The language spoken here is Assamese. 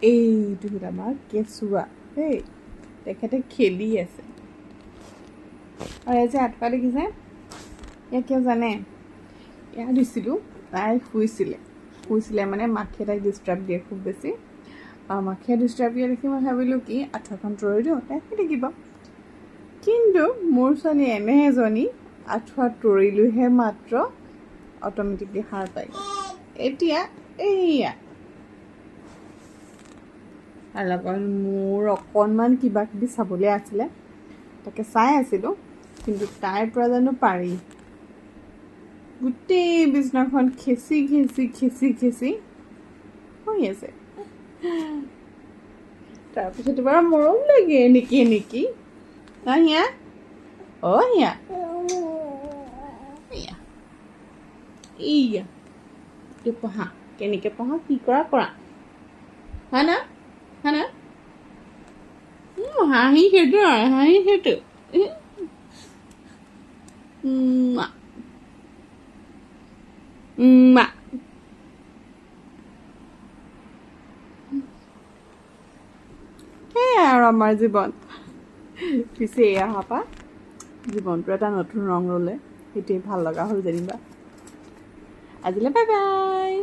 এইটো হ'ল আমাৰ কেঁচুৱা দেই, তেখেতে খেলি আছে। আৰু এই যে আঠুৱা দেখিছে, ইয়াক কিয় জানে? ইয়াক দিছিলোঁ, তাই শুইছিলে মানে মাখিয়ে তাইক ডিষ্টাৰ্ব দিয়ে খুব বেছি। আৰু মাখিয়ে ডিষ্টাৰ্ব দিয়ে দেখি মই ভাবিলোঁ কি আঁঠুৱাখন তৰি দিওঁ, তাই শুই থাকিব। কিন্তু মোৰ ছোৱালী এনে এজনী, আঁঠুৱা তৰিলোহে মাত্ৰ অট'মেটিকলি সাৰ পাই গ'ল। এতিয়া এইয়া লগত মোৰ অকণমান কিবা কিবি চাবলৈ আছিলে, তাকে চাই আছিলোঁ। কিন্তু তাইৰ পৰা জানো পাৰি গোটেই বিছনাখন খেচি শুই আছে। তাৰপিছতে বাৰু মৰম লাগে নেকি হিয়া হিয়া এইয়া পঢ়া, কেনেকৈ পঢ়া, কি কৰা হা না হাঁহি সেইটো সেয়াই আৰু আমাৰ জীৱন। পিছে এয়া অহাৰ পৰা জীৱনটো এটা নতুন ৰং ল'লে, সেইটোৱে ভাল লগা হ'ল যেনিবা। আজিলৈ বাই বাই।